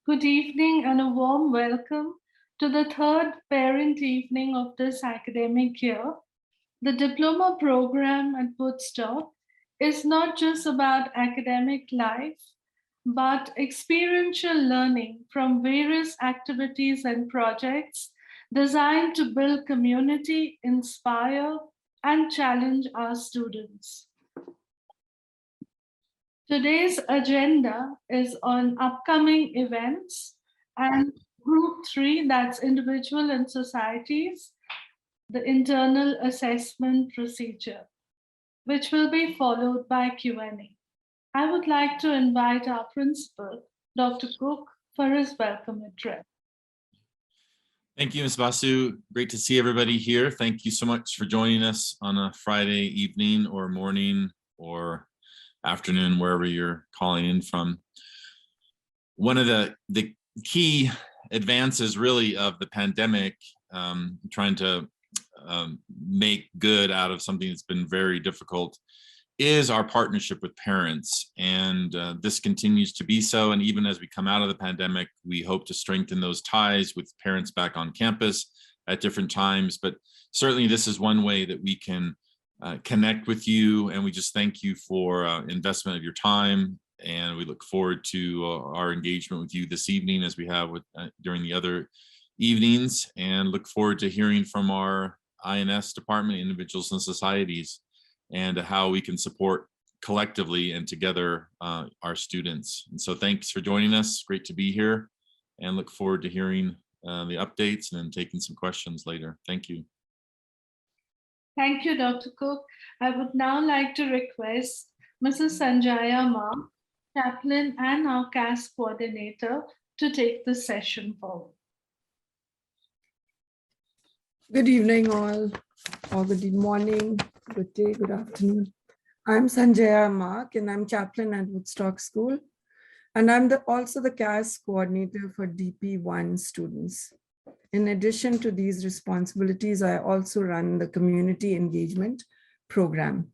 Good evening and a warm welcome to the third parent evening of this academic year. The diploma program at Woodstock is not just about academic life, but experiential learning from various activities and projects designed to build community, inspire, and challenge our students. Today's agenda is on upcoming events and group 3, that's individual and societies, the internal assessment procedure, which will be followed by Q&A. I would like to invite our principal, Dr. Cook, for his welcome address. Thank you, Ms. Basu. Great to see everybody here. Thank you so much for joining us on a Friday evening or morning or afternoon, wherever you're calling in from. One of the key advances really of the pandemic, trying to make good out of something that's been very difficult, is our partnership with parents. And this continues to be so. And even as we come out of the pandemic, we hope to strengthen those ties with parents back on campus at different times. But certainly this is one way that we can connect with you, and we just thank you for investment of your time, and we look forward to our engagement with you this evening as we have with during the other evenings, and look forward to hearing from our INS department, individuals and societies, and how we can support collectively and together our students. And so thanks for joining us. Great to be here, and look forward to hearing the updates and then taking some questions later. Thank you. Thank you, Dr. Cook. I would now like to request Mrs. Sanjaya Ma, chaplain and our CAS coordinator, to take the session forward. Good evening all, or good morning, good day, good afternoon. I'm Sanjaya Mark, and I'm chaplain at Woodstock School, and I'm also the CAS coordinator for DP1 students. In addition to these responsibilities, I also run the community engagement program.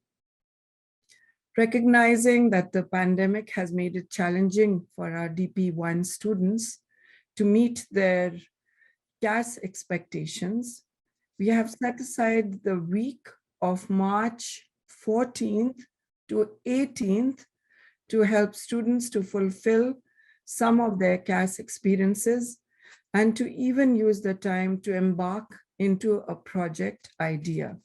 Recognizing that the pandemic has made it challenging for our DP1 students to meet their CAS expectations, we have set aside the week of March 14th to 18th to help students to fulfill some of their CAS experiences, and to even use the time to embark into a project idea.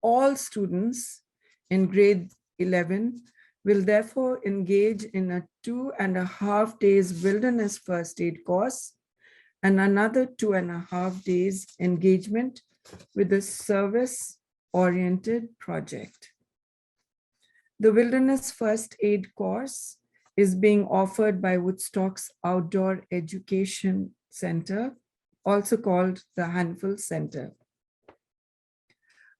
All students in grade 11 will therefore engage in a 2.5 days wilderness first aid course and another 2.5 days engagement with a service-oriented project. The wilderness first aid course is being offered by Woodstock's Outdoor Education Center, also called the Handful Center.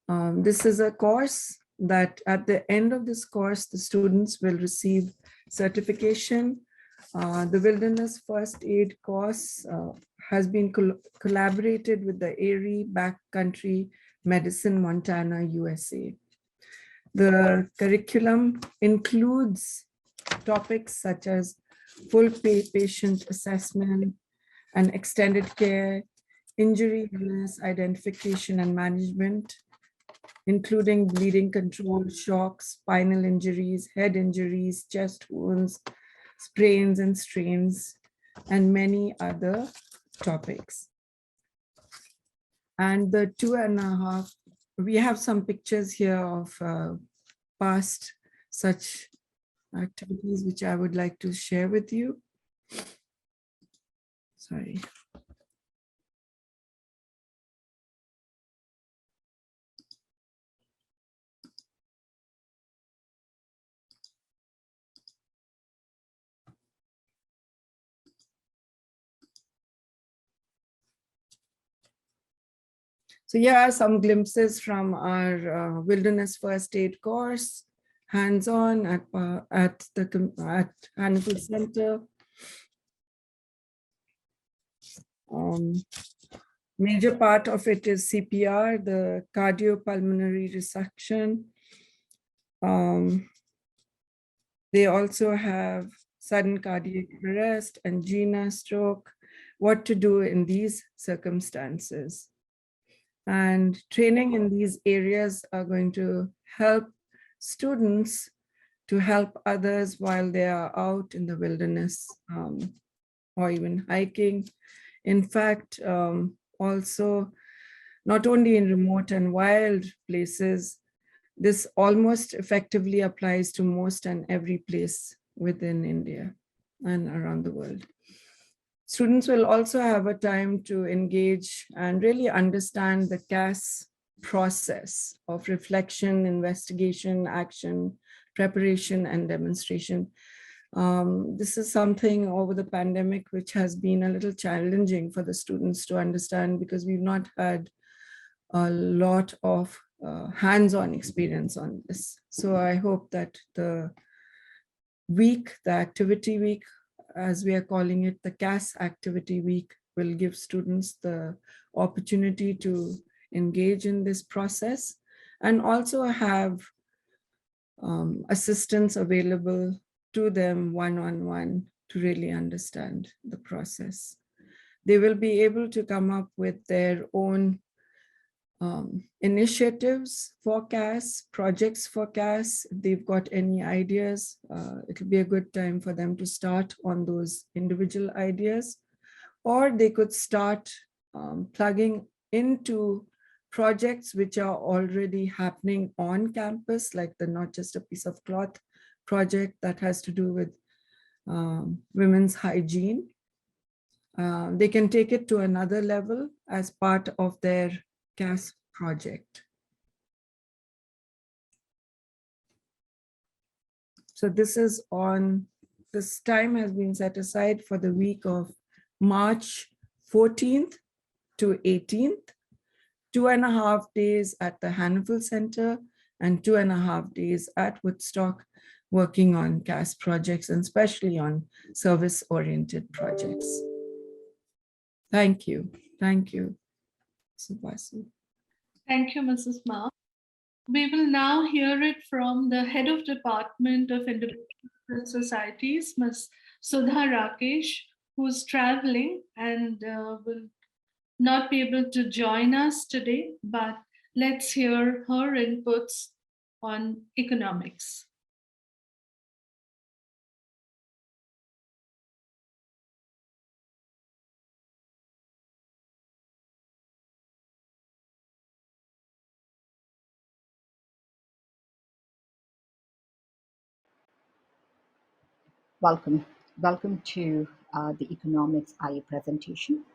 This is a course that at the end of this course, the students will receive certification. The Wilderness First Aid course has been collaborated with the Erie Backcountry Medicine, Montana, USA. The curriculum includes topics such as full patient assessment and extended care, injury illness identification and management, including bleeding control, shocks, spinal injuries, head injuries, chest wounds, sprains and strains, and many other topics. And the 2.5, we have some pictures here of past such activities which I would like to share with you. Sorry. So here are some glimpses from our wilderness first aid course, hands-on at Handful Center. Major part of it is CPR, the cardiopulmonary resection. They also have sudden cardiac arrest, angina, stroke, what to do in these circumstances. And training in these areas are going to help students to help others while they are out in the wilderness or even hiking. In fact, also not only in remote and wild places, this almost effectively applies to most and every place within India and around the world. Students will also have a time to engage and really understand the CAS process of reflection, investigation, action, preparation, and demonstration. This is something over the pandemic which has been a little challenging for the students to understand because we've not had a lot of hands-on experience on this. So I hope that the activity week, as we are calling it, the CAS activity week, will give students the opportunity to engage in this process and also have assistance available to them one-on-one to really understand the process. They will be able to come up with their own initiatives for CAS, projects for CAS. If they've got any ideas, it'll be a good time for them to start on those individual ideas, or they could start plugging into projects which are already happening on campus, like the Not Just a Piece of Cloth project that has to do with women's hygiene. They can take it to another level as part of their CAS project. So this time has been set aside for the week of March 14th to 18th, 2.5 days at the Hannafil Center and 2.5 days at Woodstock, working on CAS projects and especially on service-oriented projects. Thank you. Thank you, Subhasu. Thank you, Mrs. Ma. We will now hear it from the Head of Department of Independent Societies, Ms. Sudha Rakesh, who's traveling and will not be able to join us today, but let's hear her inputs on economics. Welcome to the economics IE presentation,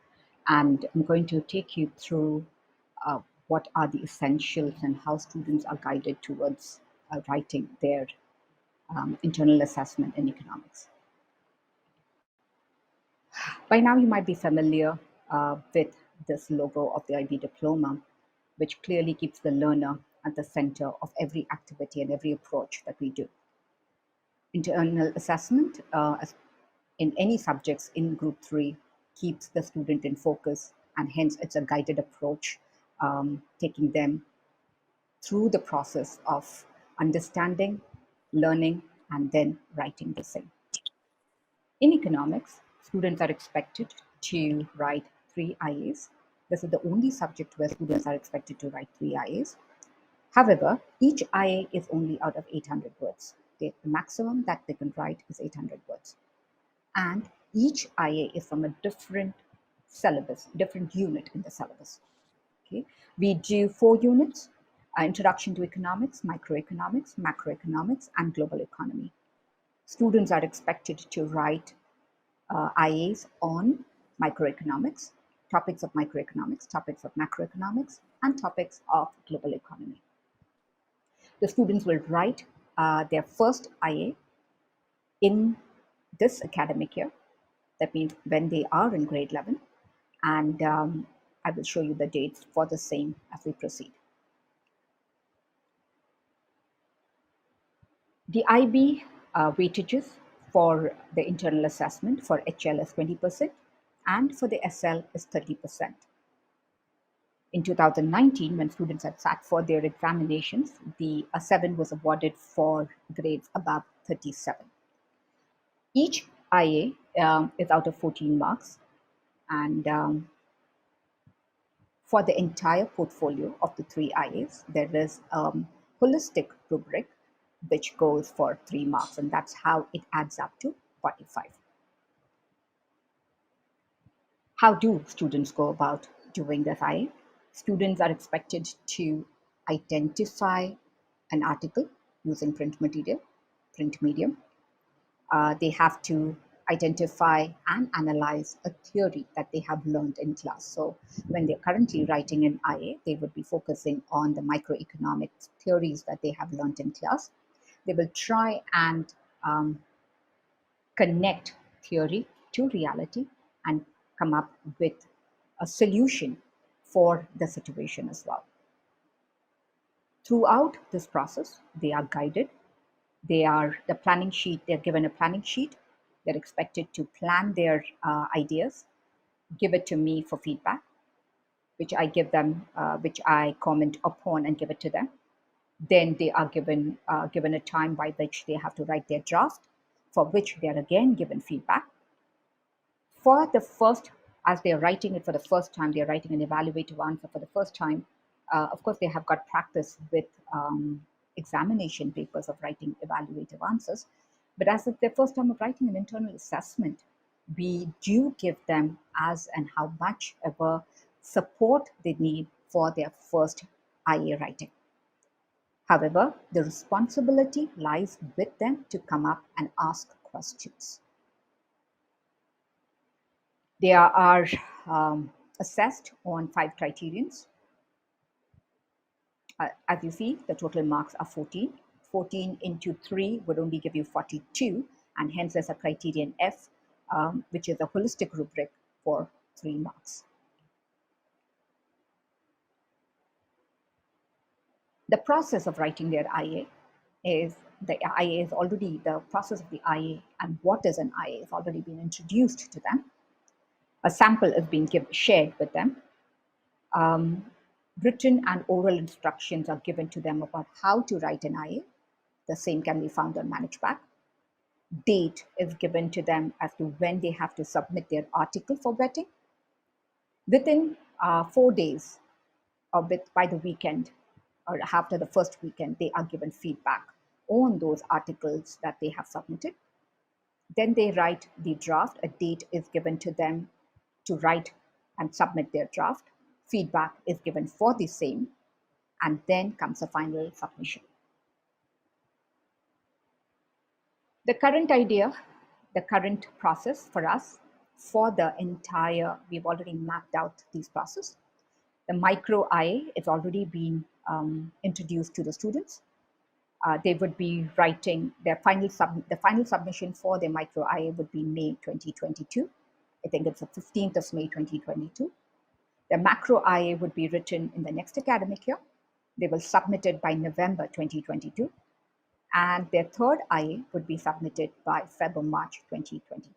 and I'm going to take you through what are the essentials and how students are guided towards writing their internal assessment in economics. By now you might be familiar with this logo of the IB diploma, which clearly keeps the learner at the center of every activity and every approach that we do. Internal assessment in any subjects in group 3 keeps the student in focus, and hence it's a guided approach, taking them through the process of understanding, learning, and then writing the same. In economics, students are expected to write 3 IAs. This is the only subject where students are expected to write 3 IAs. However, each IA is only out of 800 words. The maximum that they can write is 800 words. And each IA is from a different syllabus, different unit in the syllabus. Okay, we do 4 units: Introduction to Economics, Microeconomics, Macroeconomics, and Global Economy. Students are expected to write IAs on microeconomics, topics of microeconomics, topics of macroeconomics, and topics of global economy. The students will write their first IA in this academic year. That means when they are in grade 11, and I will show you the dates for the same as we proceed. The IB weightages for the internal assessment for HL is 20% and for the SL is 30%. In 2019, when students had sat for their examinations, the 7 was awarded for grades above 37. Each IA is out of 14 marks, and for the entire portfolio of the 3 IAs, there is a holistic rubric which goes for 3 marks, and that's how it adds up to 45. How do students go about doing this IA? Students are expected to identify an article using print medium. They have to identify and analyze a theory that they have learned in class. So when they're currently writing an IA, they would be focusing on the microeconomic theories that they have learned in class. They will try and connect theory to reality and come up with a solution for the situation as well. Throughout this process, they are guided. They're given a planning sheet. They're expected to plan their ideas, give it to me for feedback, which I give them, which I comment upon and give it to them. Then they are given a time by which they have to write their draft, for which they are again given feedback. For the first, as they are writing it for the first time, they are writing an evaluative answer for the first time. Of course, they have got practice with examination papers of writing evaluative answers. But as it's their first time of writing an internal assessment, we do give them as and how much ever support they need for their first IA writing. However, the responsibility lies with them to come up and ask questions. They are assessed on 5 criterions. As you see, the total marks are 14. 14 into 3 would only give you 42, and hence there's a criterion F, which is a holistic rubric for 3 marks. The process of writing their IA is, the process of the IA and what is an IA has already been introduced to them. A sample is being shared with them. Written and oral instructions are given to them about how to write an IA. The same can be found on ManagePack. Date is given to them as to when they have to submit their article for vetting. Within 4 days, or by the weekend, or after the first weekend, they are given feedback on those articles that they have submitted. Then they write the draft. A date is given to them to write and submit their draft. Feedback is given for the same, and then comes a final submission. The current process for us, for the entire, we've already mapped out these processes. The micro IA is already been introduced to the students. They would be writing their the final submission for their micro IA would be May 2022. I think it's the 15th of May 2022. The macro IA would be written in the next academic year. They will submit it by November 2022. And their third IA would be submitted by February, March 2023.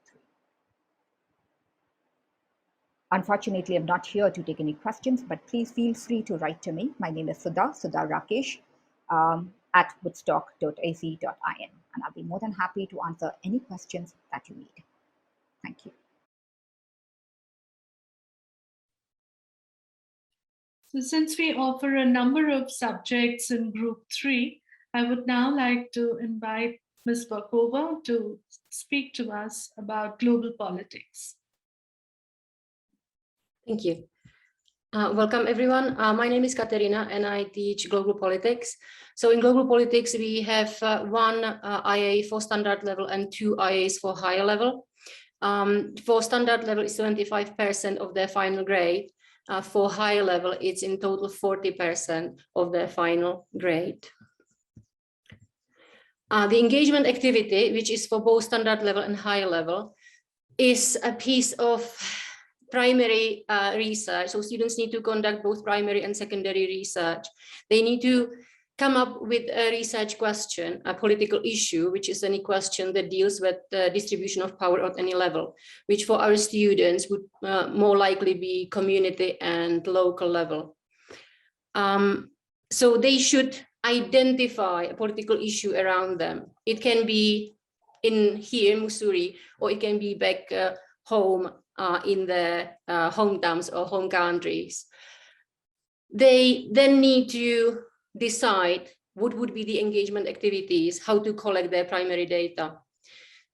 Unfortunately, I'm not here to take any questions, but please feel free to write to me. My name is Sudha Rakesh at woodstock.ac.in, and I'll be more than happy to answer any questions that you need. Thank you. So since we offer a number of subjects in Group 3, I would now like to invite Ms. Bakova to speak to us about global politics. Thank you. Welcome, everyone. My name is Katerina, and I teach global politics. So in global politics, we have 1 IA for standard level and 2 IAs for higher level. For standard level, it's 25% of their final grade. For higher level, it's in total 40% of their final grade. The engagement activity, which is for both standard level and higher level, is a piece of primary research. So students need to conduct both primary and secondary research. They need to come up with a research question, a political issue, which is any question that deals with the distribution of power at any level, which for our students would more likely be community and local level. So they should identify a political issue around them. It can be in here, Missouri, or it can be back home in the hometowns or home countries. They then need to decide what would be the engagement activities, how to collect their primary data.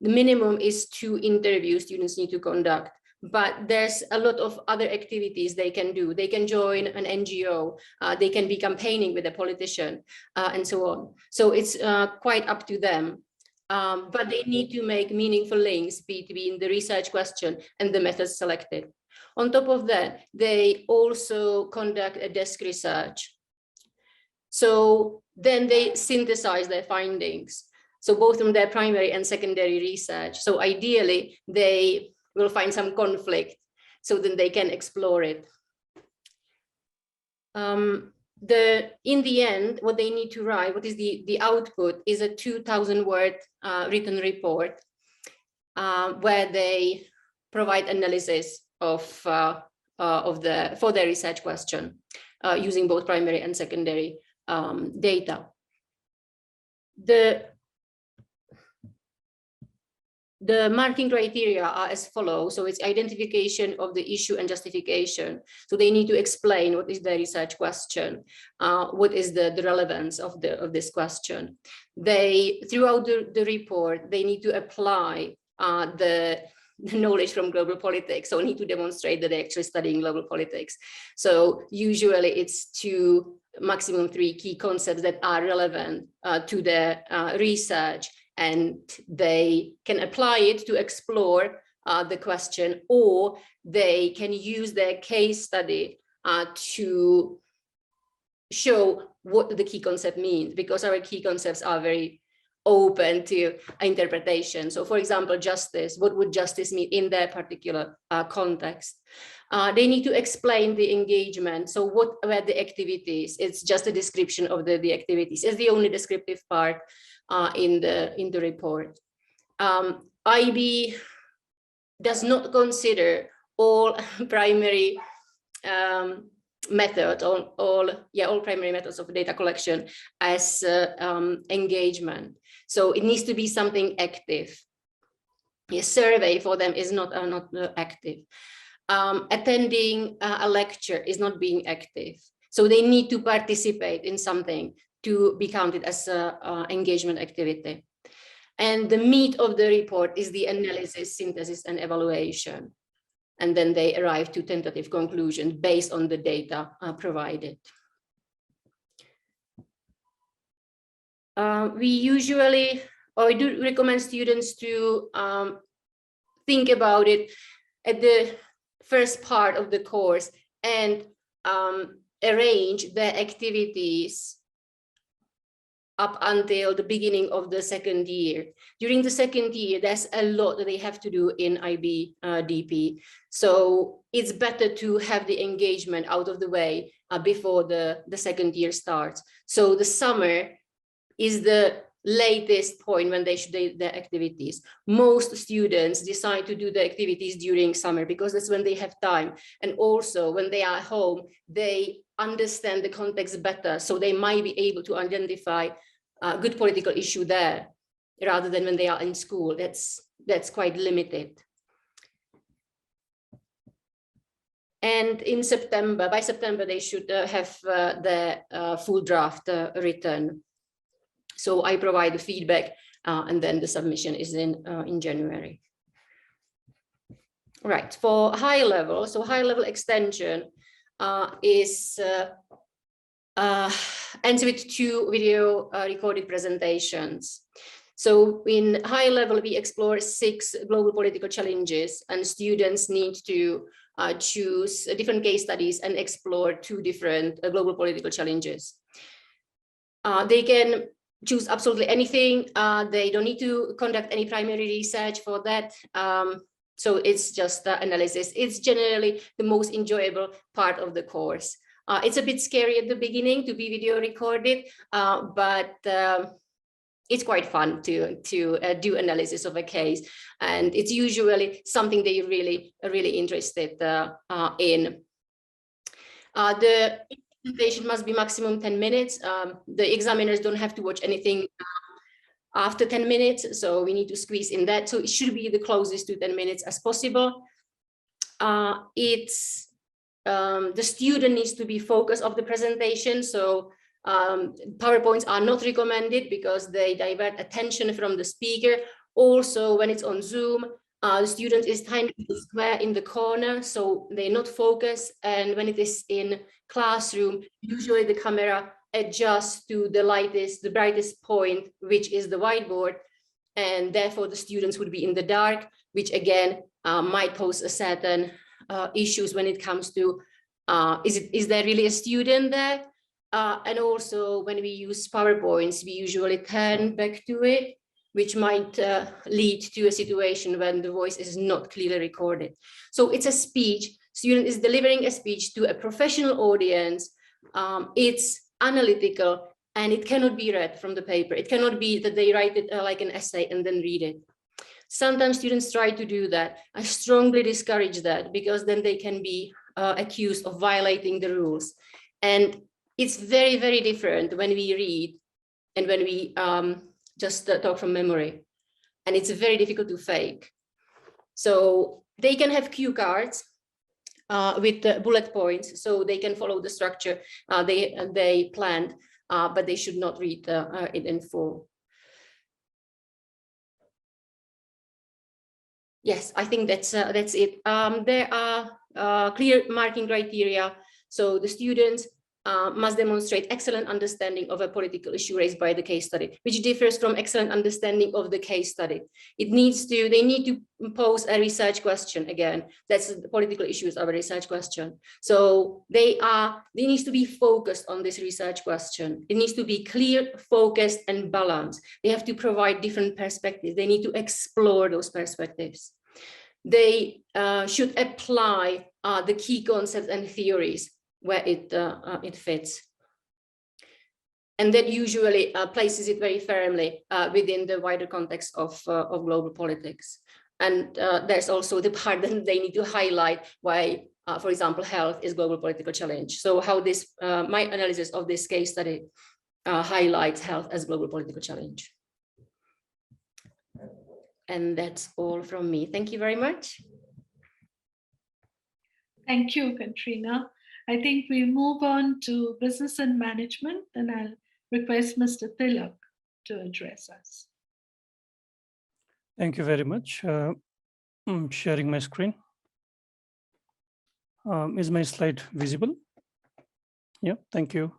The minimum is 2 interviews students need to conduct, but there's a lot of other activities they can do. They can join an NGO, they can be campaigning with a politician, and so on. So it's quite up to them. But they need to make meaningful links between the research question and the methods selected. On top of that, they also conduct a desk research. So then they synthesize their findings. So both from their primary and secondary research. So ideally, they will find some conflict, so then they can explore it. In the end, what they need to write, what is the output, is a 2,000 word written report where they provide analysis for their research question using both primary and secondary data. The marking criteria are as follows. So it's identification of the issue and justification. So they need to explain what is the research question, what is the relevance of this question. They, throughout the report, they need to apply the knowledge from global politics. So need to demonstrate that they're actually studying global politics. So usually it's 2, maximum 3 key concepts that are relevant to the research, and they can apply it to explore the question, or they can use their case study to show what the key concept means, because our key concepts are very open to interpretation. So for example, justice, what would justice mean in their particular context? They need to explain the engagement. So what were the activities? It's just a description of the activities. It's the only descriptive part in the report. IB does not consider all primary methods, all primary methods of data collection as engagement. So it needs to be something active. A survey for them is not active. Attending a lecture is not being active. So they need to participate in something to be counted as an engagement activity. And the meat of the report is the analysis, synthesis, and evaluation. And then they arrive to tentative conclusions based on the data provided. We usually, or I do recommend students to think about it at the first part of the course and arrange their activities up until the beginning of the second year. During the second year, there's a lot that they have to do in IB DP. So it's better to have the engagement out of the way before the second year starts. So the summer is the latest point when they should do their activities. Most students decide to do the activities during summer because that's when they have time. And also when they are home, they understand the context better. So they might be able to identify a good political issue there rather than when they are in school. That's quite limited. And in September, by September, they should have the full draft written. So I provide the feedback and then the submission is in January. Right, for high level, so high level extension ends with 2 video recorded presentations. So in high level, we explore 6 global political challenges, and students need to choose different case studies and explore 2 different global political challenges. They can choose absolutely anything. They don't need to conduct any primary research for that. So it's just analysis. It's generally the most enjoyable part of the course. It's a bit scary at the beginning to be video recorded, but it's quite fun to do analysis of a case. And it's usually something that you're really interested in. The presentation must be maximum 10 minutes. The examiners don't have to watch anything after 10 minutes. So we need to squeeze in that. So it should be the closest to 10 minutes as possible. The student needs to be focused of the presentation. So PowerPoints are not recommended because they divert attention from the speaker. Also, when it's on Zoom, the student is tiny square in the corner, so they're not focused. And when it is in classroom, usually the camera adjusts to the brightest point, which is the whiteboard. And therefore the students would be in the dark, which again might pose a certain issues when it comes to, is there really a student there? And also when we use PowerPoints, we usually turn back to it, which might lead to a situation when the voice is not clearly recorded. So it's a speech, student is delivering a speech to a professional audience. It's analytical and it cannot be read from the paper. It cannot be that they write it like an essay and then read it. Sometimes students try to do that. I strongly discourage that because then they can be accused of violating the rules. And it's very, very different when we read and when we just talk from memory. And it's very difficult to fake. So they can have cue cards with the bullet points, so they can follow the structure they planned, but they should not read it in full. Yes, I think that's it. There are clear marking criteria. So the students must demonstrate excellent understanding of a political issue raised by the case study, which differs from excellent understanding of the case study. They need to pose a research question again. That's the political issues of a research question. So they need to be focused on this research question. It needs to be clear, focused, and balanced. They have to provide different perspectives. They need to explore those perspectives. They should apply the key concepts and theories where it fits. And that usually places it very firmly within the wider context of global politics. And there's also the part that they need to highlight why, for example, health is global political challenge. So how this, my analysis of this case study highlights health as global political challenge. And that's all from me. Thank you very much. Thank you, Katrina. I think we move on to business and management, and I'll request Mr. Tilak to address us. Thank you very much. I'm sharing my screen. Is my slide visible? Yeah, thank you.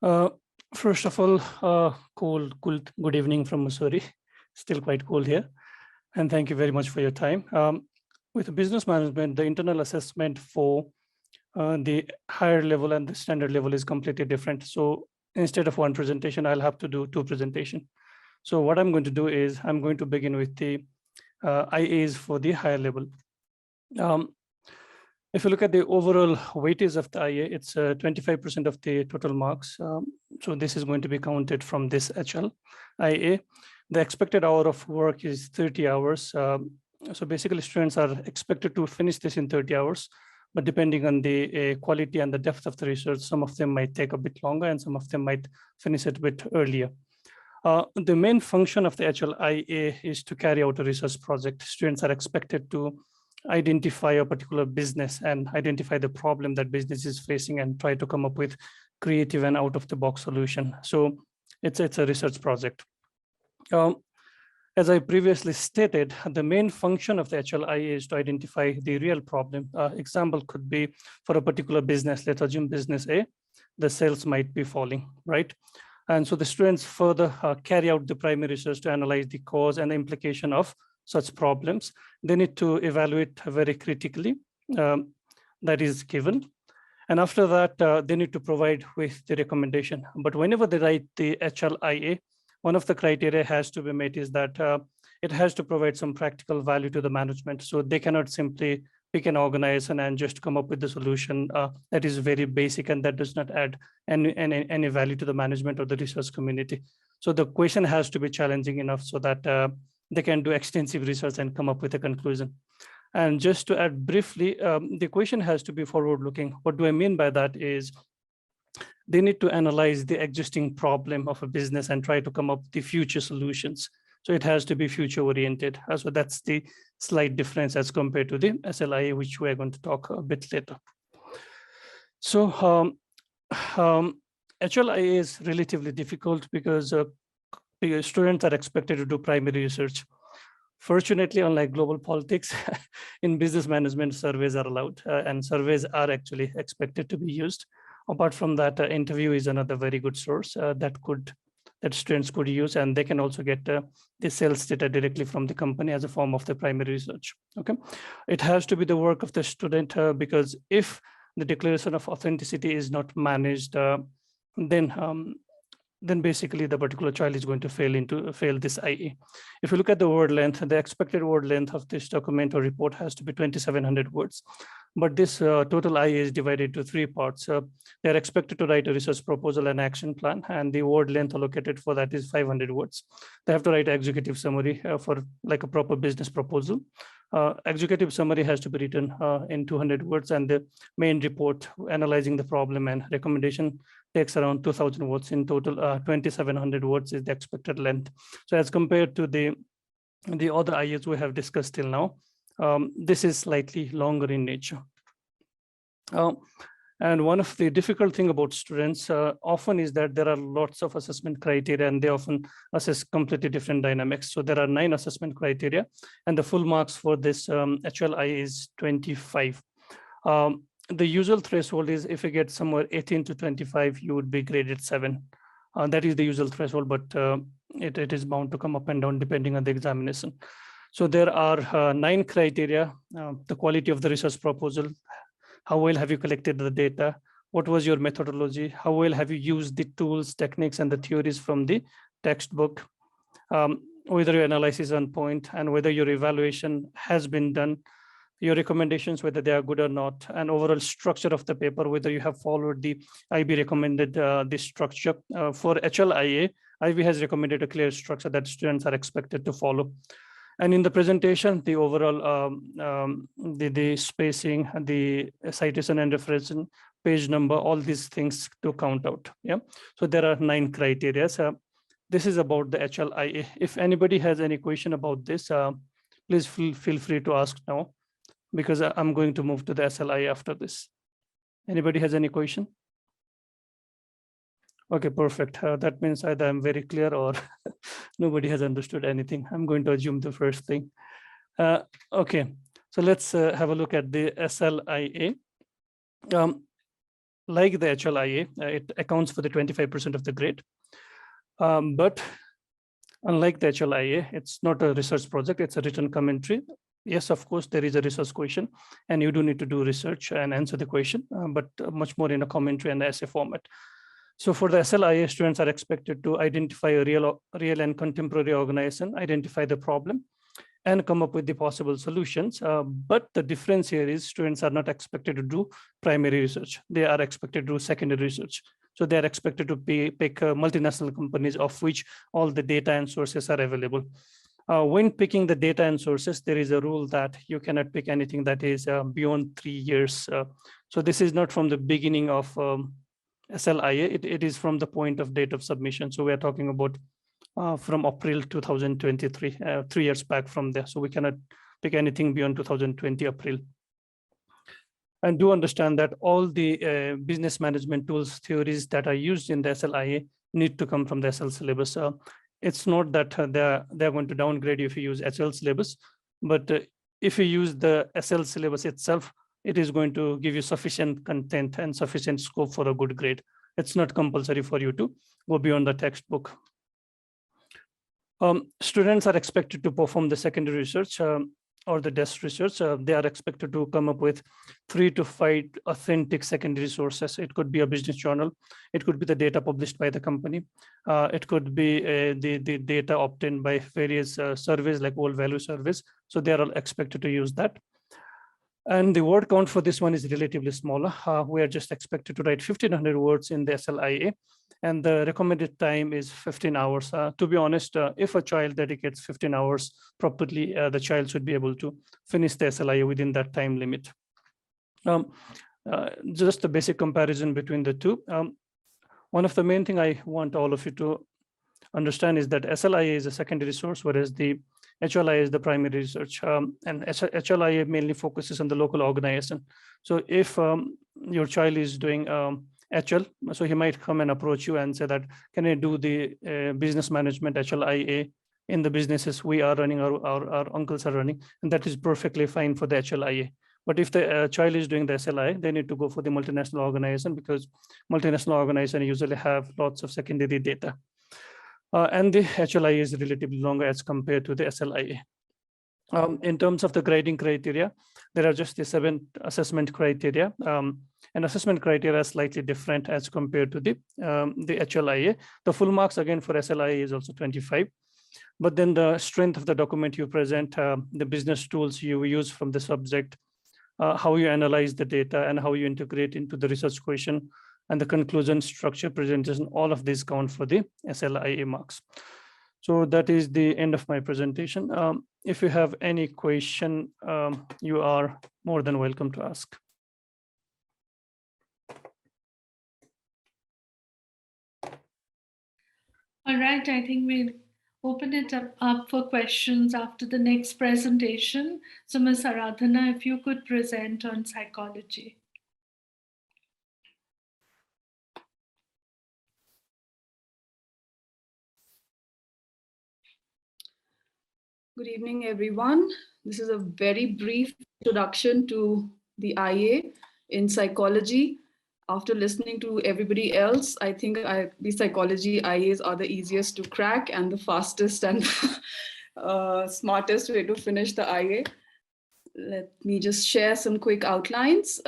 First of all, good evening from Missouri. Still quite cold here. And thank you very much for your time. With business management, the internal assessment for the higher level and the standard level is completely different. So instead of one presentation, I'll have to do two presentations. So what I'm going to do is I'm going to begin with the IAs for the higher level. If you look at the overall weightage of the IA, it's 25% of the total marks. So this is going to be counted from this HL IA. The expected hour of work is 30 hours. So basically students are expected to finish this in 30 hours, but depending on the quality and the depth of the research, some of them might take a bit longer and some of them might finish it a bit earlier. The main function of the HLIA is to carry out a research project. Students are expected to identify a particular business and identify the problem that business is facing and try to come up with creative and out-of-the-box solution. So it's a research project. As I previously stated, the main function of the HLIA is to identify the real problem. Example could be for a particular business, let's assume business A, the sales might be falling, right? And so the students further carry out the primary research to analyze the cause and the implication of such problems. They need to evaluate very critically, that is given. And after that, they need to provide with the recommendation. But whenever they write the HLIA, one of the criteria has to be met is that it has to provide some practical value to the management. So they cannot simply pick an organization and just come up with the solution that is very basic and that does not add any value to the management or the research community. So the question has to be challenging enough so that they can do extensive research and come up with a conclusion. And just to add briefly, the question has to be forward-looking. What do I mean by that is they need to analyze the existing problem of a business and try to come up with the future solutions. So it has to be future oriented. So that's the slight difference as compared to the SLIA, which we're going to talk a bit later. So HLIA is relatively difficult because students are expected to do primary research. Fortunately, unlike global politics, in business management, surveys are allowed and surveys are actually expected to be used. Apart from that, interview is another very good source that students could use, and they can also get the sales data directly from the company as a form of the primary research. Okay, it has to be the work of the student because if the declaration of authenticity is not managed, then basically the particular child is going to fail this IA. If you look at the word length, the expected word length of this document or report has to be 2,700 words. But this total IA is divided into 3 parts. They're expected to write a research proposal and action plan, and the word length allocated for that is 500 words. They have to write an executive summary for like a proper business proposal. Executive summary has to be written in 200 words, and the main report analyzing the problem and recommendation takes around 2,000 words in total. 2,700 words is the expected length. So as compared to the other IAs we have discussed till now, this is slightly longer in nature. And one of the difficult thing about students often is that there are lots of assessment criteria and they often assess completely different dynamics. So there are 9 assessment criteria and the full marks for this HLI is 25. The usual threshold is if you get somewhere 18 to 25, you would be graded 7. That is the usual threshold, but it is bound to come up and down depending on the examination. So there are 9 criteria: the quality of the research proposal, how well have you collected the data, what was your methodology, how well have you used the tools, techniques, and the theories from the textbook, whether your analysis is on point, and whether your evaluation has been done, your recommendations, whether they are good or not, and overall structure of the paper, whether you have followed the IB recommended this structure. For HLIA, IB has recommended a clear structure that students are expected to follow. And in the presentation, the overall, the spacing, the citation and reference, page number, all these things to count out. Yeah. So there are 9 criteria. This is about the HLIA. If anybody has any question about this, please feel free to ask now, because I'm going to move to the SLIA after this. Anybody has any question? Okay, perfect. That means either I'm very clear or nobody has understood anything. I'm going to assume the first thing. Okay, so let's have a look at the SLIA. Like the HLIA, it accounts for the 25% of the grade. But unlike the HLIA, it's not a research project, it's a written commentary. Yes, of course, there is a research question and you do need to do research and answer the question, but much more in a commentary and essay format. So for the SLIA, students are expected to identify a real and contemporary organization, identify the problem, and come up with the possible solutions. But the difference here is students are not expected to do primary research. They are expected to do secondary research. So they are expected to pick multinational companies of which all the data and sources are available. When picking the data and sources, there is a rule that you cannot pick anything that is beyond 3 years. So this is not from the beginning of SLIA, it is from the point of date of submission. So we are talking about from April 2023, 3 years back from there. So we cannot pick anything beyond 2020 April. And do understand that all the business management tools, theories that are used in the SLIA need to come from the SL syllabus. It's not that they're going to downgrade you if you use HL syllabus, but if you use the SL syllabus itself, it is going to give you sufficient content and sufficient scope for a good grade. It's not compulsory for you to go beyond the textbook. Students are expected to perform the secondary research or the desk research. They are expected to come up with 3 to 5 authentic secondary sources. It could be a business journal. It could be the data published by the company. It could be the data obtained by various surveys like World Value Surveys. So they are all expected to use that. And the word count for this one is relatively smaller. We are just expected to write 1,500 words in the SLIA, and the recommended time is 15 hours. To be honest, if a child dedicates 15 hours properly, the child should be able to finish the SLIA within that time limit. Just a basic comparison between the two. One of the main thing I want all of you to understand is that SLIA is a secondary source, whereas the HLIA is the primary research. And HLIA mainly focuses on the local organization. So if your child is doing HL, so he might come and approach you and say that, can I do the business management HLIA in the businesses we are running, our uncles are running, and that is perfectly fine for the HLIA. But if the child is doing the SLI, they need to go for the multinational organization, because multinational organization usually have lots of secondary data. And the HLIA is relatively longer as compared to the SLIA. In terms of the grading criteria, there are just the 7 assessment criteria. And assessment criteria are slightly different as compared to the HLIA. The full marks again for SLIA is also 25. But then the strength of the document you present, the business tools you use from the subject, how you analyze the data, and how you integrate into the research question, and the conclusion, structure, presentation, all of these count for the SLIA marks. So that is the end of my presentation. If you have any question, you are more than welcome to ask. All right, I think we'll open it up for questions after the next presentation. So Ms. Aradhana, if you could present on psychology. Good evening, everyone. This is a very brief introduction to the IA in psychology. After listening to everybody else, I think the psychology IAs are the easiest to crack and the fastest and smartest way to finish the IA. Let me just share some quick outlines.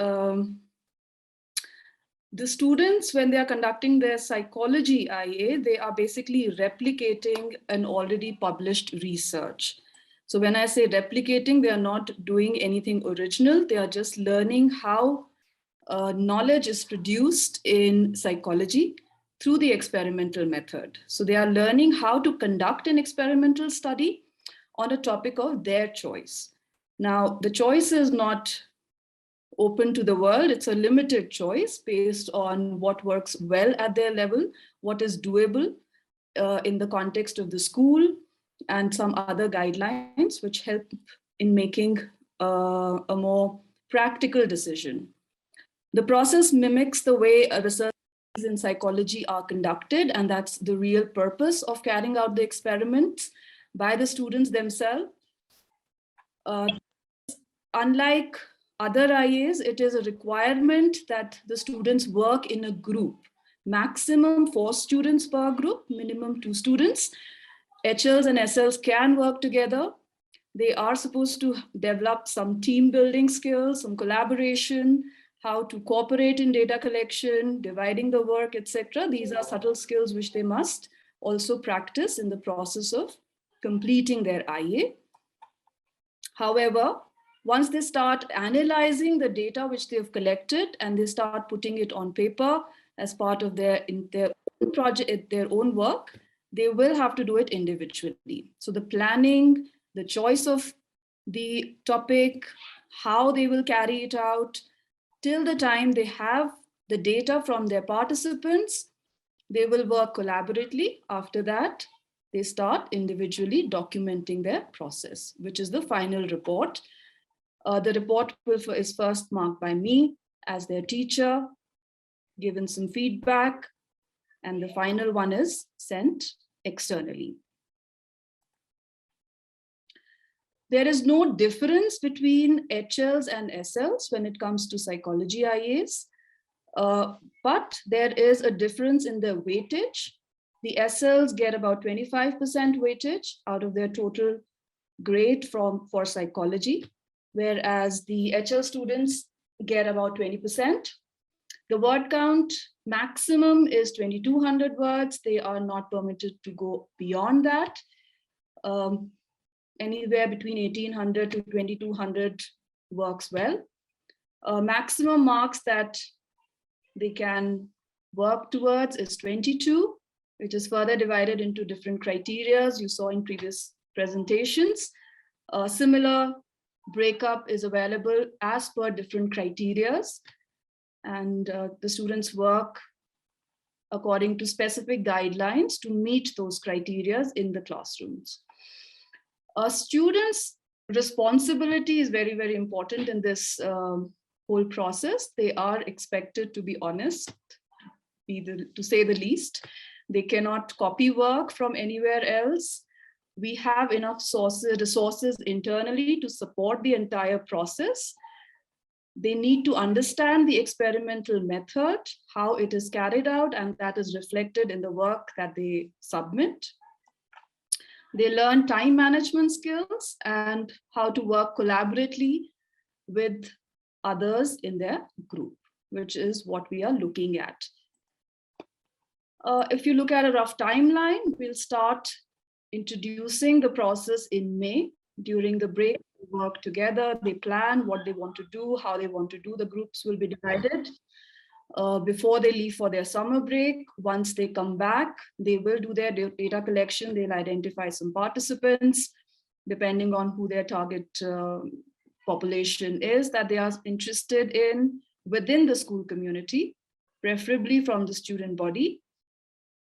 The students, when they are conducting their psychology IA, they are basically replicating an already published research. So when I say replicating, they are not doing anything original. They are just learning how knowledge is produced in psychology through the experimental method. So they are learning how to conduct an experimental study on a topic of their choice. Now, the choice is not open to the world. It's a limited choice based on what works well at their level, what is doable in the context of the school, and some other guidelines which help in making a more practical decision. The process mimics the way research in psychology are conducted, and that's the real purpose of carrying out the experiments by the students themselves. Unlike other IAs, it is a requirement that the students work in a group. Maximum 4 students per group, minimum 2 students. HLs and SLs can work together. They are supposed to develop some team building skills, some collaboration, how to cooperate in data collection, dividing the work, etc. These are subtle skills which they must also practice in the process of completing their IA. However, once they start analyzing the data which they've collected and they start putting it on paper as part of their own project, their own work, they will have to do it individually. So the planning, the choice of the topic, how they will carry it out, till the time they have the data from their participants, they will work collaboratively. After that, they start individually documenting their process, which is the final report. The report is first marked by me as their teacher, given some feedback, and the final one is sent externally. There is no difference between HLs and SLs when it comes to psychology IAs, but there is a difference in the weightage. The SLs get about 25% weightage out of their total grade for psychology, whereas the HL students get about 20%. The word count maximum is 2,200 words. They are not permitted to go beyond that. Anywhere between 1,800 to 2,200 works well. Maximum marks that they can work towards is 22, which is further divided into different criteria you saw in previous presentations. Similar breakup is available as per different criteria, and the students work according to specific guidelines to meet those criteria in the classrooms. A student's responsibility is very, very important in this whole process. They are expected to be honest, to say the least. They cannot copy work from anywhere else. We have enough resources internally to support the entire process. They need to understand the experimental method, how it is carried out, and that is reflected in the work that they submit. They learn time management skills and how to work collaboratively with others in their group, which is what we are looking at. If you look at a rough timeline, we'll start introducing the process in May. During the break, they work together, they plan what they want to do, how they want to do. The groups will be divided. Before they leave for their summer break, once they come back, they will do their data collection. They'll identify some participants, depending on who their target population is that they are interested in within the school community, preferably from the student body.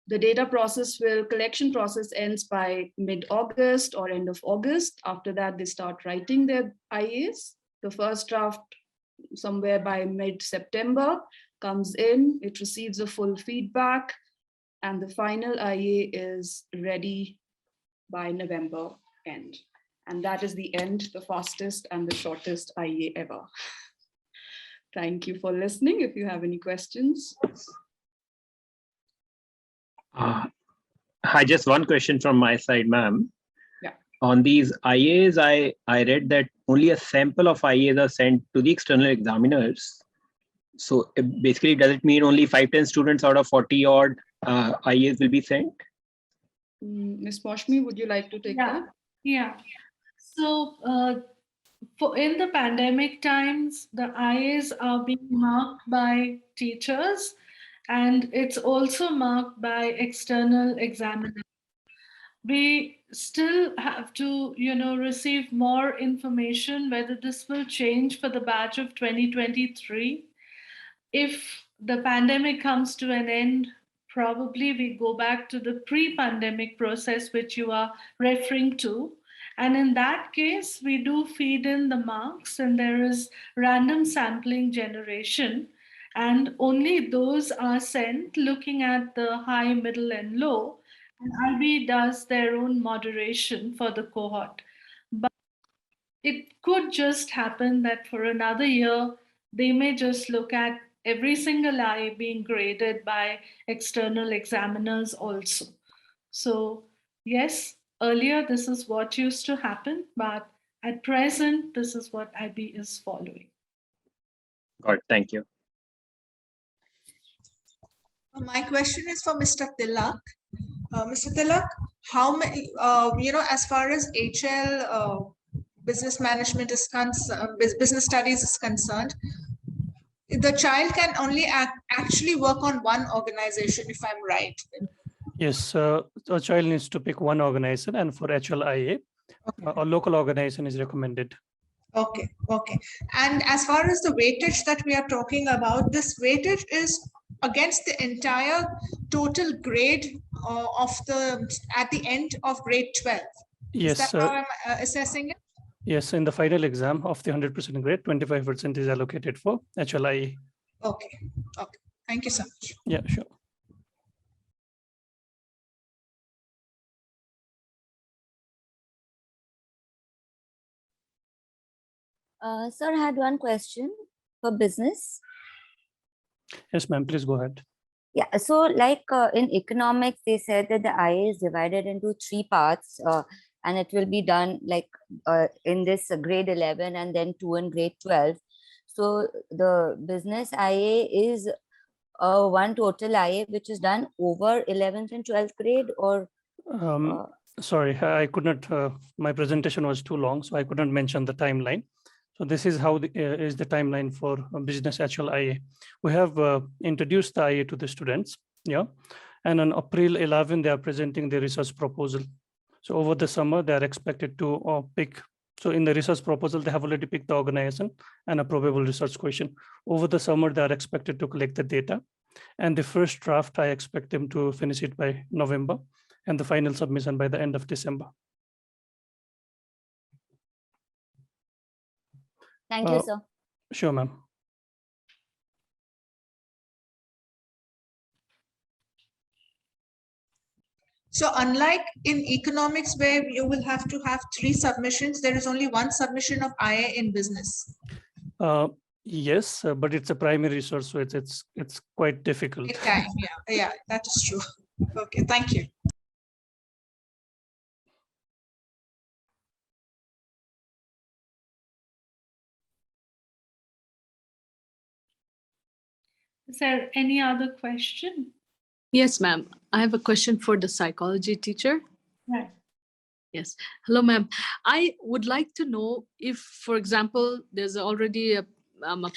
The data collection process ends by mid-August or end of August. After that, they start writing their IAs. The first draft somewhere by mid-September comes in, it receives a full feedback, and the final IA is ready by November end. And that is the end, the fastest and the shortest IA ever. Thank you for listening. If you have any questions. Hi, just one question from my side, ma'am. Yeah. On these IAs, I read that only a sample of IAs are sent to the external examiners. So basically, does it mean only 5-10 students out of 40 odd IAs will be sent? Ms. Poshmi, would you like to take that? Yeah. So in the pandemic times, the IAs are being marked by teachers, and it's also marked by external examiners. We still have to, receive more information whether this will change for the batch of 2023. If the pandemic comes to an end, probably we go back to the pre-pandemic process which you are referring to. And in that case, we do feed in the marks and there is random sampling generation. And only those are sent looking at the high, middle, and low. And IB does their own moderation for the cohort. But it could just happen that for another year, they may just look at every single eye being graded by external examiners also. So yes, earlier this is what used to happen, but at present, this is what IB is following. Got it. Thank you. My question is for Mr. Tilak. Mr. Tilak, how many, as far as HL business management is concerned, business studies is concerned, the child can only actually work on one organization, if I'm right. Yes, a child needs to pick one organization, and for HLIA, a local organization is recommended. Okay. And as far as the weightage that we are talking about, this weightage is against the entire total grade at the end of grade 12. Yes. Is that how I'm assessing it? Yes, in the final exam of the 100% grade, 25% is allocated for HLIA. Okay. Thank you so much. Yeah, sure. Sir, I had one question for business. Yes, ma'am, please go ahead. Yeah, so like in economics, they said that the IA is divided into 3 parts and it will be done like in this grade 11 and then 2 in grade 12. So the business IA is one total IA which is done over 11th and 12th grade, or? Sorry, I could not, my presentation was too long, so I couldn't mention the timeline. So this is how is the timeline for business actual IA. We have introduced the IA to the students, yeah, and on April 11, they are presenting the research proposal. So over the summer, they are expected to pick. So in the research proposal, they have already picked the organization and a probable research question. Over the summer, they are expected to collect the data. And the first draft, I expect them to finish it by November, and the final submission by the end of December. Thank you, sir. Sure, ma'am. So unlike in economics, where you will have to have 3 submissions, there is only 1 submission of IA in business. Yes, but it's a primary research, so it's quite difficult. It can, yeah, that is true. Okay, thank you. Is there any other question? Yes, ma'am. I have a question for the psychology teacher. Right. Yes. Hello, ma'am. I would like to know if, for example, there's already a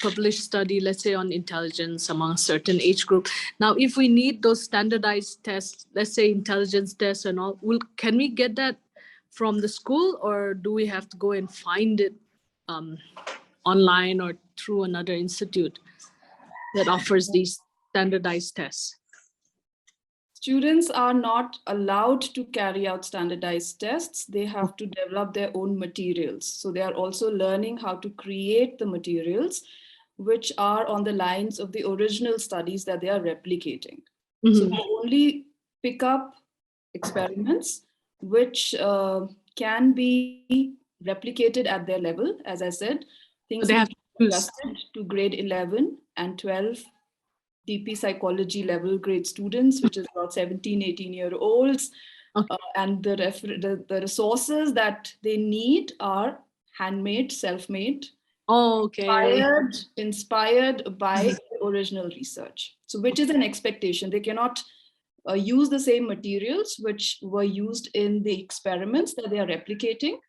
published study, let's say on intelligence among a certain age group. Now, if we need those standardized tests, let's say intelligence tests and all, can we get that from the school, or do we have to go and find it online or through another institute that offers these standardized tests? Students are not allowed to carry out standardized tests. They have to develop their own materials. So they are also learning how to create the materials which are on the lines of the original studies that they are replicating. So they only pick up experiments which can be replicated at their level. As I said, things have to be adjusted to grade 11 and 12 DP psychology level grade students, which is about 17, 18-year-olds. Okay. And the resources that they need are handmade, self-made, inspired by the original research. So which is an expectation. They cannot use the same materials which were used in the experiments that they are replicating.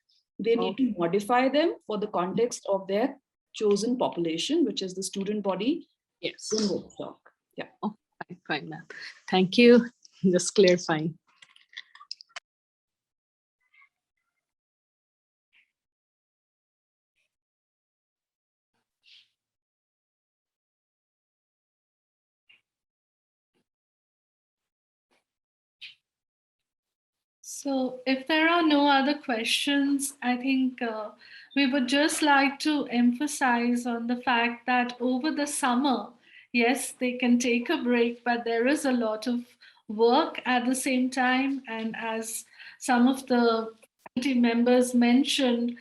They need to modify them for the context of their chosen population, which is the student body. Yes. In Woodstock. Yeah. Oh, fine, ma'am. Thank you. Just clarifying. So if there are no other questions, I think we would just like to emphasize on the fact that over the summer, yes, they can take a break, but there is a lot of work at the same time. And as some of the committee members mentioned,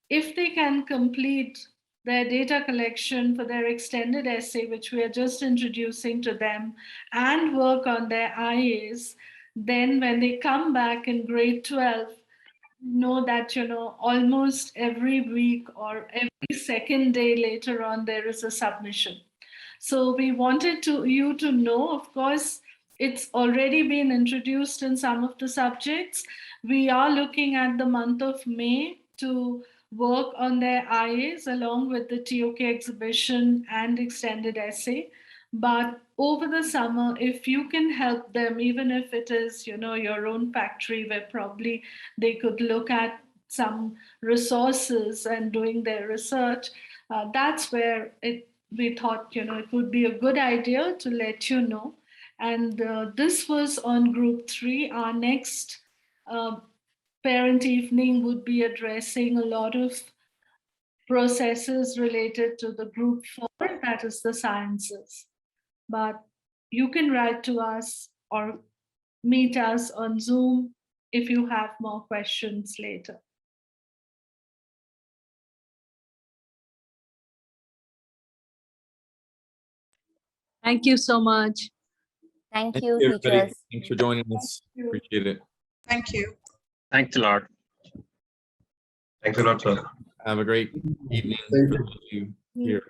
if they can complete their data collection for their extended essay, which we are just introducing to them, and work on their IAs, then when they come back in grade 12, know that, almost every week or every second day later on, there is a submission. So we wanted you to know, of course, it's already been introduced in some of the subjects. We are looking at the month of May to work on their IAs along with the TOK exhibition and extended essay. But over the summer, if you can help them, even if it is, your own factory where probably they could look at some resources and doing their research, that's where we thought, it would be a good idea to let you know. And this was on group 3. Our next parent evening would be addressing a lot of processes related to the group 4, that is the sciences. But you can write to us or meet us on Zoom if you have more questions later. Thank you so much. Thank you, everybody. teachers. Thanks for joining us. Appreciate it. Thank you. Thanks a lot. Thanks a lot, sir. Have a great evening. Thank for those of you here.